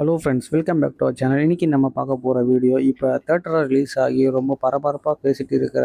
Hello friends, welcome back to our channel. இன்றைக்கி நம்ம பார்க்க போகிற வீடியோ இப்போ தேட்டரில் ரிலீஸ் ஆகி ரொம்ப பரபரப்பாக பேசிகிட்டு இருக்கிற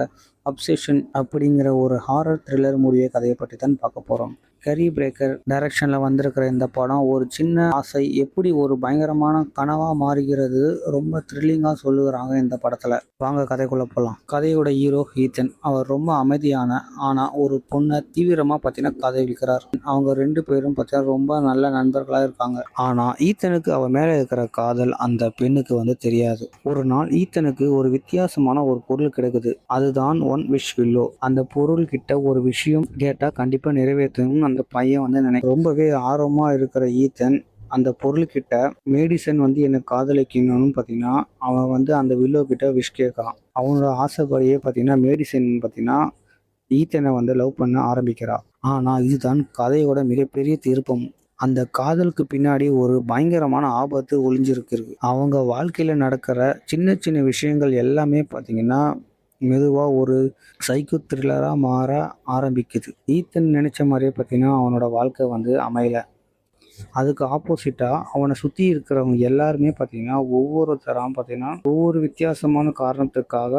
அப்செஷன் அப்படிங்கிற ஒரு ஹாரர் த்ரில்லர் மூவியை கதையை பற்றி தான் பார்க்க போகிறோம். கரி பிரேக்கர் டைரக்ஷனில் வந்திருக்கிற இந்த படம் ஒரு சின்ன ஆசை எப்படி ஒரு பயங்கரமான கனவாக மாறுகிறது ரொம்ப த்ரில்லிங்காக சொல்லுகிறாங்க இந்த படத்தில். வாங்க கதைக்குள்ளே போகலாம். கதையோட ஹீரோ ஈத்தன். அவர் ரொம்ப அமைதியான ஆனால் ஒரு பொண்ணை தீவிரமாக பார்த்தீங்கன்னா காதலிக்கிறார். அவங்க ரெண்டு பேரும் பார்த்தீங்கன்னா ரொம்ப நல்ல நண்பர்களாக இருக்காங்க. ஆனால் ஈத்தனுக்கு அவர் மேலே இருக்கிற காதல் அந்த பெண்ணுக்கு தெரியாது. ஒரு நாள் ஈத்தனுக்கு ஒரு வித்தியாசமான ஒரு பொருள் கிடைக்குது. அதுதான் ஒன் விஷ் வில்லோ. அந்த பொருள் கிட்ட ஒரு விஷயம் கேட்டா கண்டிப்பா நிறைவேற்றணும்னு அந்த பையன் ரொம்பவே ஆர்வமா இருக்கிற ஈத்தன் அந்த பொருள்கிட்ட மெடிசன் என்னை காதலிக்கணும்னு பார்த்தீங்கன்னா அவன் அந்த வில்லோ கிட்ட விஷ் கேட்கறான். அவனோட ஆசைப்படியே பார்த்தீங்கன்னா மெடிசன் பார்த்தீங்கன்னா ஈத்தனை லவ் பண்ண ஆரம்பிக்கிறா. ஆனா இதுதான் கதையோட மிகப்பெரிய திருப்பம். அந்த காதலுக்கு பின்னாடி ஒரு பயங்கரமான ஆபத்து ஒளிஞ்சிருக்கு. அவங்க வாழ்க்கையில நடக்கிற சின்ன சின்ன விஷயங்கள் எல்லாமே பார்த்தீங்கன்னா மெதுவாக ஒரு சைக்கோ த்ரில்லராக மாற ஆரம்பிக்குது. ஈத்தன் நினச்ச மாதிரியே பார்த்தீங்கன்னா அவனோட வாழ்க்கை அமையலை. அதுக்கு ஆப்போசிட்டாக அவனை சுற்றி இருக்கிறவங்க எல்லாருமே பார்த்தீங்கன்னா ஒவ்வொருத்தராக பார்த்தீங்கன்னா ஒவ்வொரு வித்தியாசமான காரணத்துக்காக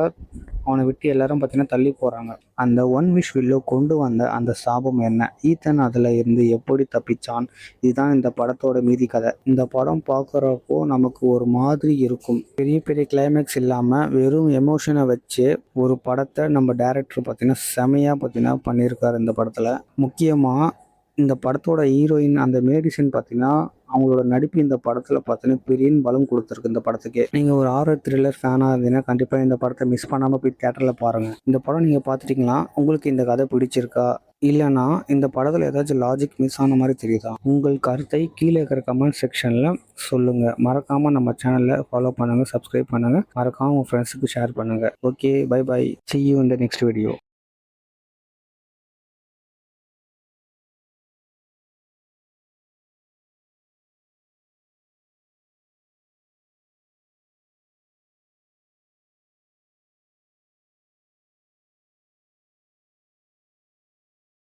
அவனை விட்டு எல்லாரும் பார்த்தீங்கன்னா தள்ளி போகிறாங்க. அந்த ஒன் விஷ் வில்லோ கொண்டு வந்த அந்த சாபம் என்ன, ஈத்தன் அதில் இருந்து எப்படி தப்பிச்சான், இதுதான் இந்த படத்தோட மீதி கதை. இந்த படம் பார்க்குறப்போ நமக்கு ஒரு மாதிரி இருக்கும். பெரிய பெரிய கிளைமேக்ஸ் இல்லாமல் வெறும் எமோஷனை வச்சு ஒரு படத்தை நம்ம டைரக்டர் பார்த்தீங்கன்னா செமையாக பார்த்தீங்கன்னா பண்ணியிருக்காரு இந்த படத்தில். முக்கியமாக இந்த படத்தோட ஹீரோயின் அந்த மெடிசன் பார்த்தீங்கன்னா அவங்களோட நடிப்பு இந்த படத்தில் பார்த்தீங்கன்னா பெரிய பலம் கொடுத்துருக்கு இந்த படத்துக்கே. நீங்கள் ஒரு ஹாரர் த்ரில்லர் ஃபேனாக இருந்தீங்கன்னா கண்டிப்பாக இந்த படத்தை மிஸ் பண்ணாமல் போய் தேட்டரில் பாருங்கள். இந்த படம் நீங்கள் பார்த்துட்டிங்களா? உங்களுக்கு இந்த கதை பிடிச்சிருக்கா? இல்லைனா இந்த படத்தில் ஏதாச்சும் லாஜிக் மிஸ் ஆன மாதிரி தெரியுதா? உங்கள் கருத்தை கீழே இருக்கிற கமெண்ட் செக்ஷனில் சொல்லுங்கள். மறக்காமல் நம்ம சேனலில் ஃபாலோ பண்ணுங்கள், சப்ஸ்கிரைப் பண்ணுங்கள், மறக்காமல் உங்கள் ஃப்ரெண்ட்ஸுக்கு ஷேர் பண்ணுங்கள். Okay, bye bye, see you in the next video.